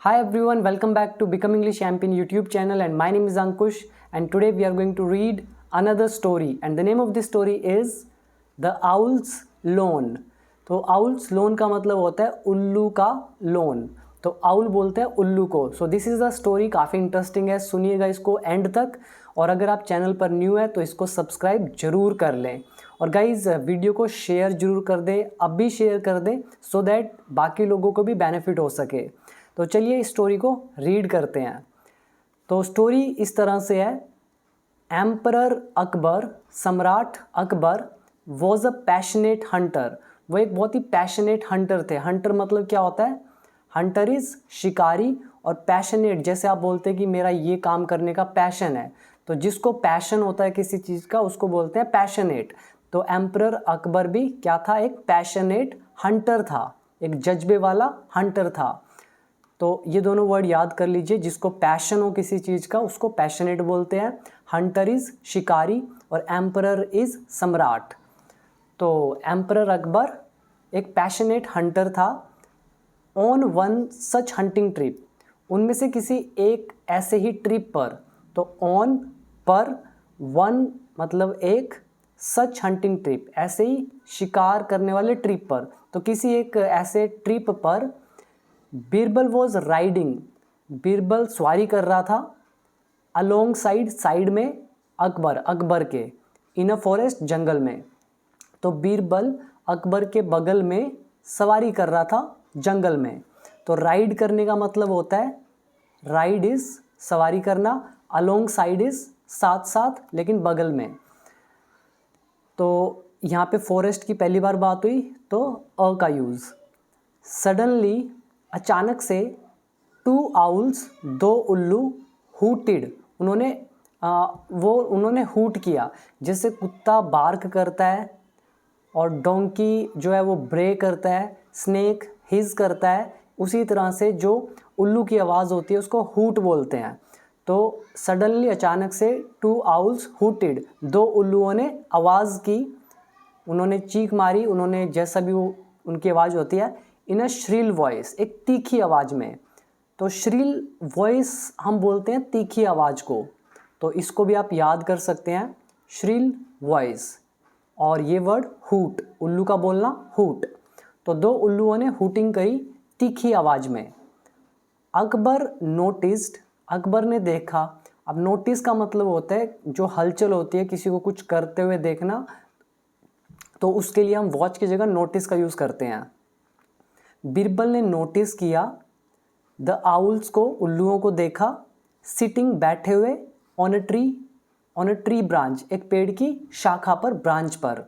Hi everyone, welcome back to Become English Champion YouTube channel and my name is Ankush and today we are going to read another story and the name of this story is The Owl's Loan। तो Owl's Loan का मतलब होता है उल्लू का loan. तो owl बोलते हैं उल्लू को। So this is the story, काफ़ी इंटरेस्टिंग है, सुनिएगा इसको एंड तक। और अगर आप चैनल पर न्यू है तो इसको सब्सक्राइब जरूर कर लें और गाइज वीडियो को शेयर जरूर कर दें, अब भी शेयर कर दें सो दैट बाकी लोगों को भी बेनिफिट हो सके। तो चलिए इस स्टोरी को रीड करते हैं। तो स्टोरी इस तरह से है। एम्परर अकबर, सम्राट Akbar was a passionate Hunter. वो एक बहुत ही पैशनेट हंटर थे। हंटर मतलब क्या होता है? हंटर इज शिकारी और पैशनेट जैसे आप बोलते हैं कि मेरा ये काम करने का पैशन है, तो जिसको पैशन होता है किसी चीज़ का उसको बोलते हैं पैशनेट। तो एम्परर अकबर भी क्या था? एक पैशनेट हंटर था, एक जज्बे वाला हंटर था। तो ये दोनों वर्ड याद कर लीजिए, जिसको पैशन हो किसी चीज़ का उसको पैशनेट बोलते हैं। हंटर इज़ शिकारी और एम्परर इज़ सम्राट। तो एम्परर अकबर एक पैशनेट हंटर था। On one such hunting trip, उनमें से किसी एक ऐसे ही ट्रिप पर। तो ऑन पर, वन मतलब एक, सच हंटिंग ट्रिप ऐसे ही शिकार करने वाले ट्रिप पर। तो किसी एक ऐसे ट्रिप पर बीरबल वॉज राइडिंग, बीरबल सवारी कर रहा था। अलोंग साइड, साइड में, अकबर, अकबर के, इन अ फॉरेस्ट, जंगल में। तो बीरबल अकबर के बगल में सवारी कर रहा था जंगल में। तो राइड करने का मतलब होता है, राइड इज सवारी करना, अलोंग साइड इज साथ साथ लेकिन बगल में। तो यहाँ पे फॉरेस्ट की पहली बार बात हुई तो अ का यूज़। सडनली, अचानक से, टू आउल्स, दो उल्लू, हूटिड, उन्होंने हूट किया। जैसे कुत्ता बार्क करता है और डोंकी जो है वो ब्रे करता है, स्नेक हिज करता है, उसी तरह से जो उल्लू की आवाज़ होती है उसको हूट बोलते हैं। तो सडनली, अचानक से, टू आउल्स हूटिड, दो उल्लुओं ने आवाज़ की, उन्होंने चीख मारी, उन्होंने जैसा भी वो उनकी आवाज़ होती है, इन अ श्रिल वॉइस, एक तीखी आवाज़ में। तो श्रिल वॉइस हम बोलते हैं तीखी आवाज़ को, तो इसको भी आप याद कर सकते हैं, श्रिल वॉइस। और ये वर्ड हूट, उल्लू का बोलना हूट। तो दो उल्लुओं ने हूटिंग करी तीखी आवाज़ में। अकबर नोटिस्ड, अकबर ने देखा। अब नोटिस का मतलब होता है जो हलचल होती है, किसी को कुछ करते हुए देखना, तो उसके लिए हम वॉच की जगह नोटिस का यूज़ करते हैं। बीरबल ने नोटिस किया द आउल्स को, उल्लुओं को देखा, सिटिंग, बैठे हुए, ऑन अ ट्री ब्रांच, एक पेड़ की शाखा पर, ब्रांच पर,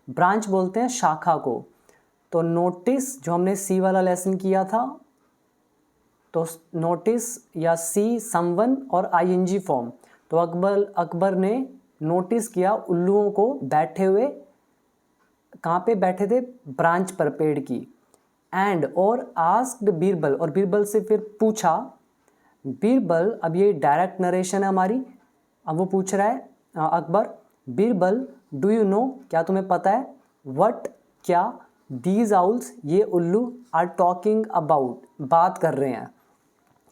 ब्रांच बोलते हैं शाखा को। तो नोटिस जो हमने सी वाला लेसन किया था, तो नोटिस या सी समवन और आईएनजी फॉर्म। तो अकबर ने नोटिस किया उल्लुओं को बैठे हुए, कहाँ पे बैठे थे? ब्रांच पर, पेड़ की। एंड, और आस्क्ड बीरबल, और बीरबल से फिर पूछा। बीरबल, अब ये डायरेक्ट नरेशन है हमारी, अब वो पूछ रहा है Akbar, Birbal, do you know, क्या तुम्हें पता है, व्हाट, क्या, दीज आउल्स, ये उल्लू, आर टॉकिंग अबाउट, बात कर रहे हैं।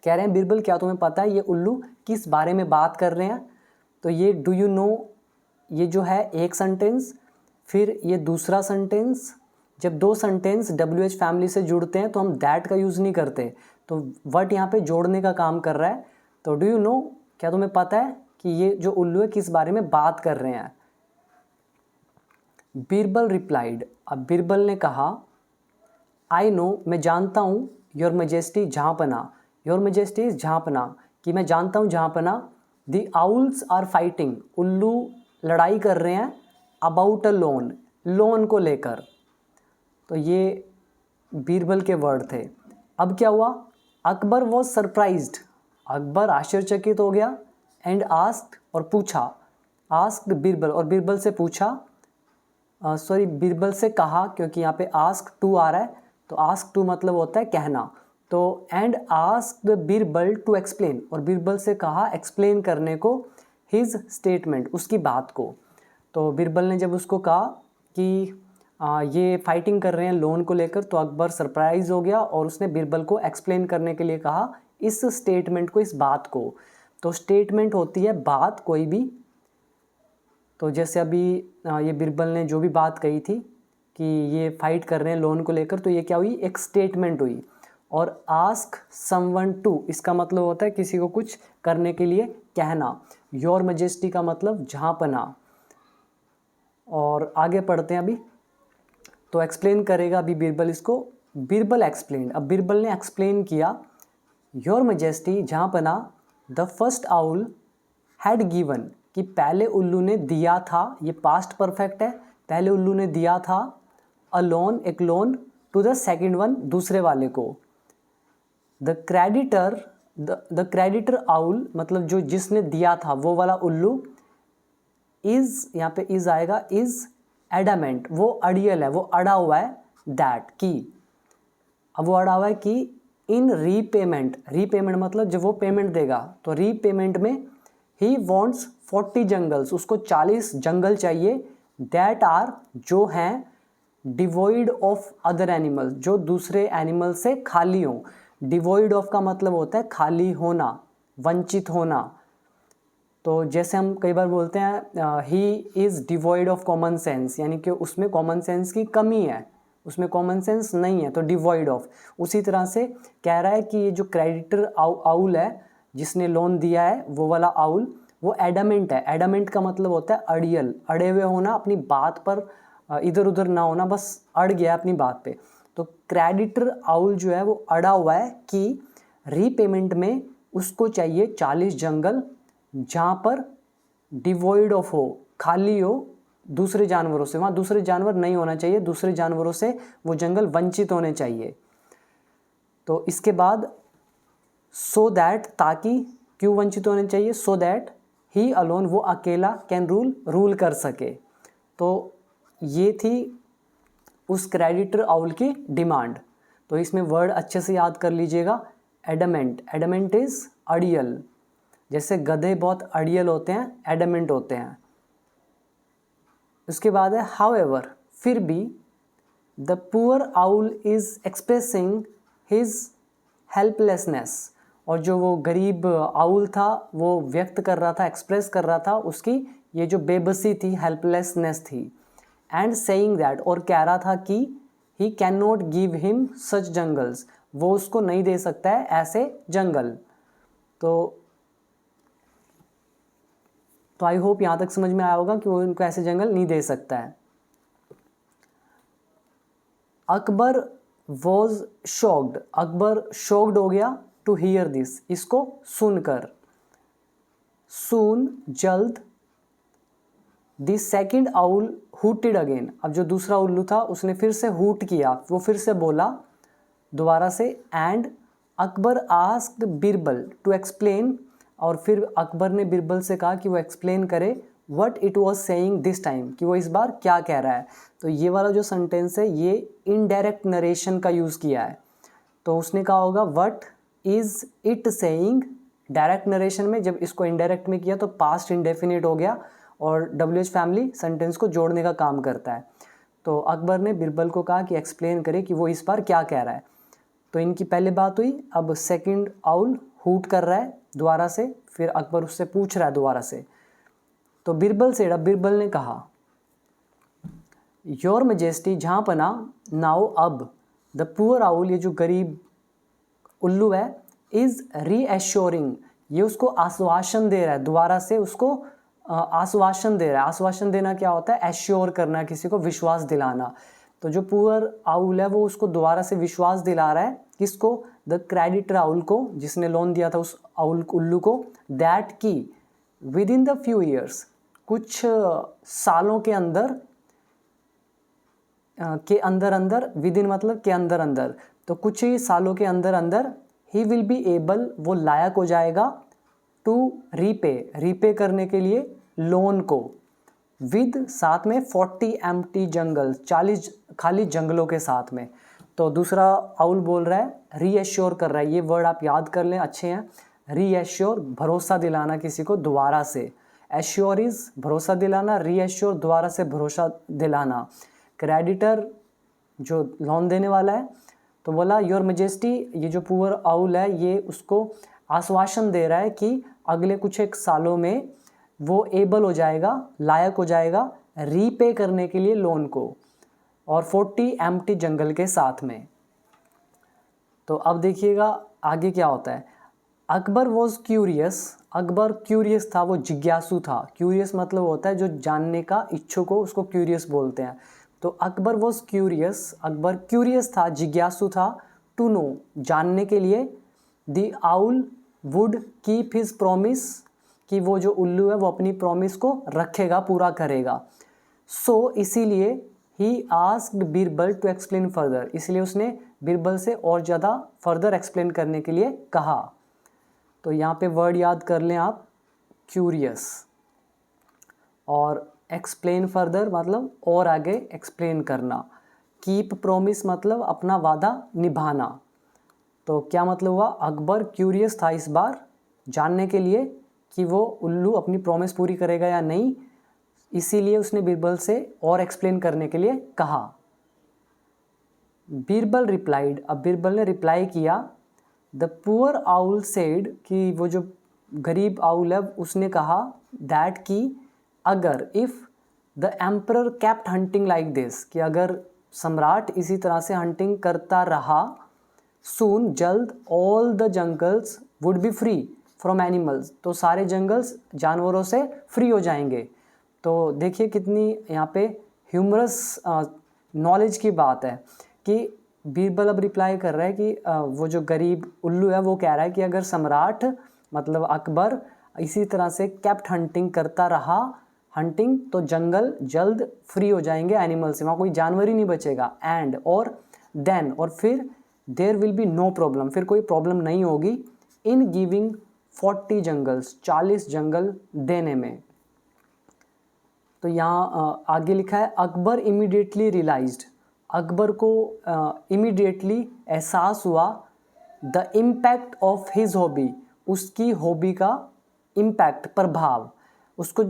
कह रहे हैं बीरबल क्या तुम्हें पता है ये उल्लू किस बारे में बात कर रहे हैं? तो ये डू यू नो, ये जो है एक सेंटेंस, फिर ये दूसरा सेंटेंस। जब दो सेंटेंस WH फैमिली से जुड़ते हैं तो हम दैट का यूज़ नहीं करते, तो व्हाट यहाँ पे जोड़ने का काम कर रहा है। तो डू यू नो, क्या तुम्हें पता है कि ये जो उल्लू है किस बारे में बात कर रहे हैं? बीरबल रिप्लाइड, अब बीरबल ने कहा, आई नो, मैं जानता हूँ, योर मजेस्टी, जहाँपना, योर मजेस्टी इज जहाँपना, कि मैं जानता हूँ जहाँपना। द आउल्स आर फाइटिंग, उल्लू लड़ाई कर रहे हैं, अबाउट अ लोन, लोन को लेकर। तो ये बीरबल के वर्ड थे। अब क्या हुआ? अकबर वॉज सरप्राइज्ड, अकबर आश्चर्यचकित हो गया। एंड आस्क्ड, और पूछा, आस्क्ड बीरबल, और बीरबल से पूछा, बीरबल से कहा, क्योंकि यहाँ पे आस्क टू आ रहा है, तो आस्क टू मतलब होता है कहना। तो and asked Birbal to explain, और बीरबल से कहा एक्सप्लेन करने को, हिज स्टेटमेंट, उसकी बात को। तो बीरबल ने जब उसको कहा कि ये फाइटिंग कर रहे हैं लोन को लेकर, तो अकबर सरप्राइज हो गया और उसने बीरबल को एक्सप्लेन करने के लिए कहा इस स्टेटमेंट को, इस बात को। तो स्टेटमेंट होती है बात कोई भी। तो जैसे अभी ये बिरबल ने जो भी बात कही थी कि ये फाइट कर रहे हैं लोन को लेकर, तो ये क्या हुई, एक स्टेटमेंट हुई। और आस्क समवन टू, इसका मतलब होता है किसी को कुछ करने के लिए कहना। योर मैजेस्टी का मतलब जहाँपना। और आगे पढ़ते हैं अभी। तो एक्सप्लेन करेगा अभी बिरबल इसको। बिरबल एक्सप्लेन, अब बिरबल ने एक्सप्लेन किया, योर मैजेस्टी जहाँपना, the first owl had given, कि पहले उल्लू ने दिया था, ये पास्ट परफेक्ट है, पहले उल्लू ने दिया था, अ लोन, एक loan, to the second one, दूसरे वाले को। द क्रेडिटर आउल मतलब जो जिसने दिया था वो वाला उल्लू, इज, यहाँ पे इज आएगा, इज एडामेंट, वो अड़ियल है, वो अड़ा हुआ है, दैट की, अब वो अड़ा हुआ है कि इन रीपेमेंट, रीपेमेंट मतलब जब वो पेमेंट देगा, तो रीपेमेंट में ही वॉन्ट्स 40 जंगल्स, उसको 40 जंगल चाहिए, दैट आर, जो हैं, डिवॉइड ऑफ अदर एनिमल्स, जो दूसरे एनिमल से खाली हों। डिवॉइड ऑफ का मतलब होता है खाली होना, वंचित होना। तो जैसे हम कई बार बोलते हैं he is devoid of common sense, यानी कि उसमें कॉमन सेंस की कमी है, उसमें कॉमन सेंस नहीं है, तो डिवॉइड ऑफ। उसी तरह से कह रहा है कि ये जो क्रेडिटर आउल है, जिसने लोन दिया है, वो वाला आउल, वो एडामेंट है। एडामेंट का मतलब होता है अड़ियल, अड़े हुए होना, अपनी बात पर इधर उधर ना होना, बस अड़ गया अपनी बात पे। तो क्रेडिटर आउल जो है वो अड़ा हुआ है कि रीपेमेंट में उसको चाहिए 40 जंगल, जहाँ पर डिवॉइड ऑफ हो, खाली हो दूसरे जानवरों से, वहाँ दूसरे जानवर नहीं होना चाहिए, दूसरे जानवरों से वो जंगल वंचित होने चाहिए। तो इसके बाद सो दैट, ताकि, क्यों वंचित होने चाहिए, सो दैट ही अलोन, वो अकेला, कैन रूल, रूल कर सके। तो ये थी उस क्रेडिटर आउल की डिमांड। तो इसमें वर्ड अच्छे से याद कर लीजिएगा, एडमेंट, एडमेंट इज अड़ियल, जैसे गधे बहुत अड़ियल होते हैं, एडमेंट होते हैं। उसके बाद है हाउएवर, फिर भी, the poor owl is expressing his helplessness, और जो वो गरीब आउल था वो व्यक्त कर रहा था, एक्सप्रेस कर रहा था उसकी ये जो बेबसी थी, हेल्पलेसनेस थी। एंड सेइंग दैट, और कह रहा था कि he can not give him such jungles, वो उसको नहीं दे सकता है ऐसे जंगल। तो आई होप यहाँ तक समझ में आया होगा कि वो उनको ऐसे जंगल नहीं दे सकता है। Akbar was shocked, Akbar shocked हो गया, टू हियर दिस, इसको सुनकर। सून, जल्द, द सेकेंड आउल हूटेड अगेन, अब जो दूसरा उल्लू था उसने फिर से हूट किया, वो फिर से बोला दोबारा से। And Akbar asked Birbal to explain, और फिर अकबर ने बिरबल से कहा कि वो एक्सप्लेन करे what it was saying this time, कि वो इस बार क्या कह रहा है। तो ये वाला जो सेंटेंस है ये इनडायरेक्ट नरेशन का यूज़ किया है। तो उसने कहा होगा what is it saying, direct narration में जब इसको इनडायरेक्ट में किया तो पास्ट इंडेफिनिट हो गया, और WH फैमिली सेंटेंस को जोड़ने का काम करता है। तो अकबर ने बिरबल को कहा कि एक्सप्लेन करे कि वो इस बार क्या कह रहा है। तो इनकी पहले बात हुई, अब सेकंड आउल हूट कर रहा है दोबारा से, फिर अकबर उससे पूछ रहा है दोबारा से। तो बिरबल से, बिरबल ने कहा, योर मैजेस्टी जहाँपना, नाउ अब, द पुअर आउल, ये जो गरीब उल्लू है, इज़ रीएश्योरिंग, ये उसको आश्वासन दे रहा है, दोबारा से उसको आश्वासन दे रहा है। आश्वासन देना क्या होता है, एश्योर करना, किसी को विश्वास दिलाना। तो जो पुअर आउल है वो उसको दोबारा से विश्वास दिला रहा है, किसको, द क्रेडिटर आउल को, जिसने लोन दिया था उस आउल उल्लू को, दैट की with in the few years, कुछ सालों के अंदर, के अंदर अंदर, विद इन मतलब के अंदर अंदर, तो कुछ ही सालों के अंदर अंदर, ही विल बी एबल, वो लायक हो जाएगा, टू रीपे, रीपे करने के लिए लोन को, विद, साथ में, 40 एम्प्टी जंगल, 40 खाली जंगलों के साथ में। तो दूसरा आउल बोल रहा है, रीएश्योर कर रहा है, ये वर्ड आप याद कर लें, अच्छे हैं। रीएश्योर, भरोसा दिलाना किसी को दोबारा से, एश्योर इज भरोसा दिलाना, रीएश्योर दोबारा से भरोसा दिलाना। क्रेडिटर जो लोन देने वाला है तो बोला योर मेजेस्टी, ये जो पुअर आउल है ये उसको आश्वासन दे रहा है कि अगले कुछ एक सालों में वो एबल हो जाएगा, लायक हो जाएगा रीपे करने के लिए लोन को, और 40 एम्प्टी जंगल के साथ में। तो अब देखिएगा आगे क्या होता है। Akbar was curious, Akbar curious था, वो जिज्ञासु था। क्यूरियस मतलब होता है जो जानने का इच्छुक हो, उसको क्यूरियस बोलते हैं। तो Akbar was curious, Akbar curious था, जिज्ञासु था, टू नो, जानने के लिए, the owl would keep his promise, कि वो जो उल्लू है वो अपनी प्रॉमिस को रखेगा, पूरा करेगा। सो इसीलिए ही asked Birbal to explain further, इसलिए उसने बीरबल से और ज़्यादा फर्दर एक्सप्लेन करने के लिए कहा। तो यहाँ पे वर्ड याद कर लें आप, क्यूरियस, और एक्सप्लेन फर्दर मतलब और आगे एक्सप्लेन करना, कीप प्रॉमिस मतलब अपना वादा निभाना। तो क्या मतलब हुआ, अकबर क्यूरियस था इस बार जानने के लिए कि वो उल्लू अपनी प्रॉमिस पूरी करेगा या नहीं, इसीलिए उसने बीरबल से और एक्सप्लेन करने के लिए कहा। बीरबल रिप्लाइड, अब बीरबल ने रिप्लाई किया, द पुअर आउल सेड, कि वो जो गरीब आउल है उसने कहा, दैट कि अगर, if the emperor kept hunting like this, कि अगर सम्राट इसी तरह से हंटिंग करता रहा, सून जल्द, all the jungles would be free from animals, तो सारे जंगल्स जानवरों से फ्री हो जाएंगे। तो देखिए कितनी यहाँ पे ह्यूमरस नॉलेज की बात है कि बीरबल अब रिप्लाई कर रहा है कि वो जो गरीब उल्लू है वो कह रहा है कि अगर सम्राट मतलब अकबर इसी तरह से केप्ट हंटिंग करता रहा, हंटिंग, तो जंगल जल्द फ्री हो जाएंगे एनिमल से, वहाँ कोई जानवर ही नहीं बचेगा। एंड, और देन, और फिर there will be no problem, फिर कोई प्रॉब्लम नहीं होगी इन गिविंग 40 जंगल्स, 40 जंगल देने में। तो यहाँ आगे लिखा है, अकबर इमीडिएटली रियलाइज्ड, अकबर को इमीडिएटली एहसास हुआ, the impact of his hobby, उसकी हॉबी का इम्पैक्ट, प्रभाव, उसको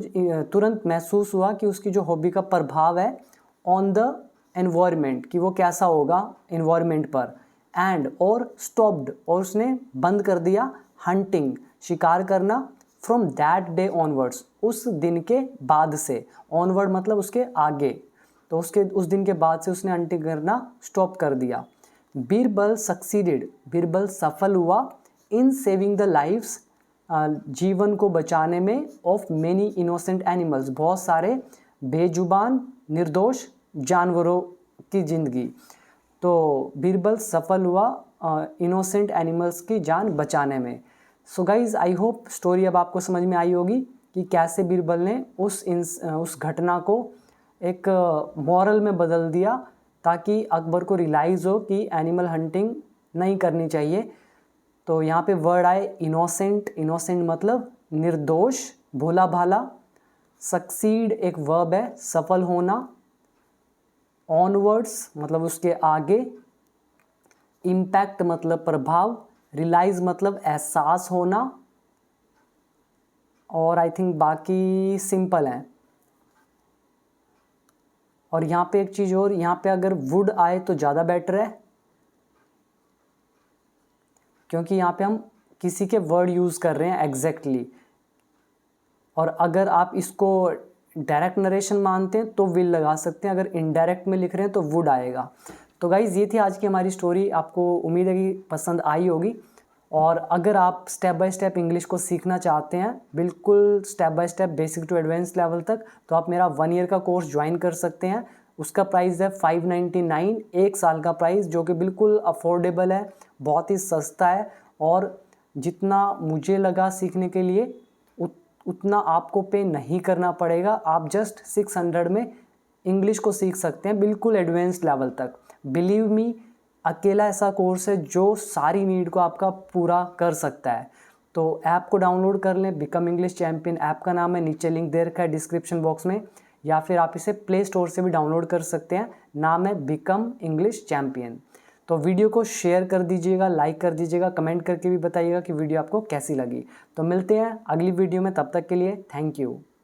तुरंत महसूस हुआ कि उसकी जो हॉबी का प्रभाव है ऑन द एनवायरनमेंट, कि वो कैसा होगा एनवायरनमेंट पर। एंड, और स्टॉप्ड, और उसने बंद कर दिया हंटिंग, शिकार करना, फ्रॉम दैट डे ऑनवर्ड्स, उस दिन के बाद से, ऑनवर्ड मतलब उसके आगे, तो उसके उस दिन के बाद से उसने हंटिंग करना स्टॉप कर दिया। बीरबल सक्सीडेड, बीरबल सफल हुआ, इन सेविंग द लाइव्स, जीवन को बचाने में, ऑफ मेनी इनोसेंट एनिमल्स, बहुत सारे बेजुबान निर्दोष जानवरों की जिंदगी। तो बीरबल सफल हुआ इनोसेंट एनिमल्स की जान बचाने में। So guys, I hope story अब आपको समझ में आई होगी कि कैसे बीरबल ने उस घटना को एक मॉरल में बदल दिया, ताकि अकबर को रियलाइज़ हो कि एनिमल हंटिंग नहीं करनी चाहिए। तो यहाँ पे वर्ड आए इनोसेंट, इनोसेंट मतलब निर्दोष, भोला भाला। सक्सीड एक वर्ब है, सफल होना। ऑनवर्ड्स मतलब उसके आगे। इम्पैक्ट मतलब प्रभाव। रियलाइज मतलब एहसास होना। और आई थिंक बाकी सिंपल हैं। और यहाँ पे एक चीज़ और, यहाँ पे अगर वुड आए तो ज़्यादा बेटर है, क्योंकि यहाँ पे हम किसी के वर्ड यूज़ कर रहे हैं एग्जैक्टली। और अगर आप इसको डायरेक्ट नरेशन मानते हैं तो विल लगा सकते हैं, अगर इनडायरेक्ट में लिख रहे हैं तो वुड आएगा। तो गाइज़, ये थी आज की हमारी स्टोरी। आपको उम्मीद है कि पसंद आई होगी। और अगर आप स्टेप बाय स्टेप इंग्लिश को सीखना चाहते हैं, बिल्कुल step by step basic to advance level तक, तो आप मेरा 1 ईयर का कोर्स ज्वाइन कर सकते हैं। उसका प्राइस है 599, 1 साल का प्राइस, जो कि बिल्कुल अफोर्डेबल है, बहुत ही सस्ता है। और जितना मुझे लगा सीखने के लिए उतना आपको पे नहीं करना पड़ेगा। आप जस्ट 600 में इंग्लिश को सीख सकते हैं, बिल्कुल एडवांस लेवल तक। बिलीव मी, अकेला ऐसा कोर्स है जो सारी नीड को आपका पूरा कर सकता है। तो ऐप को डाउनलोड कर लें, बिकम इंग्लिश चैम्पियन ऐप का नाम है, नीचे लिंक दे रखा है डिस्क्रिप्शन बॉक्स में, या फिर आप इसे प्ले स्टोर से भी डाउनलोड कर सकते हैं। नाम है बिकम इंग्लिश चैम्पियन। तो वीडियो को शेयर कर दीजिएगा, लाइक कर दीजिएगा, कमेंट करके भी बताइएगा कि वीडियो आपको कैसी लगी। तो मिलते हैं अगली वीडियो में, तब तक के लिए थैंक यू।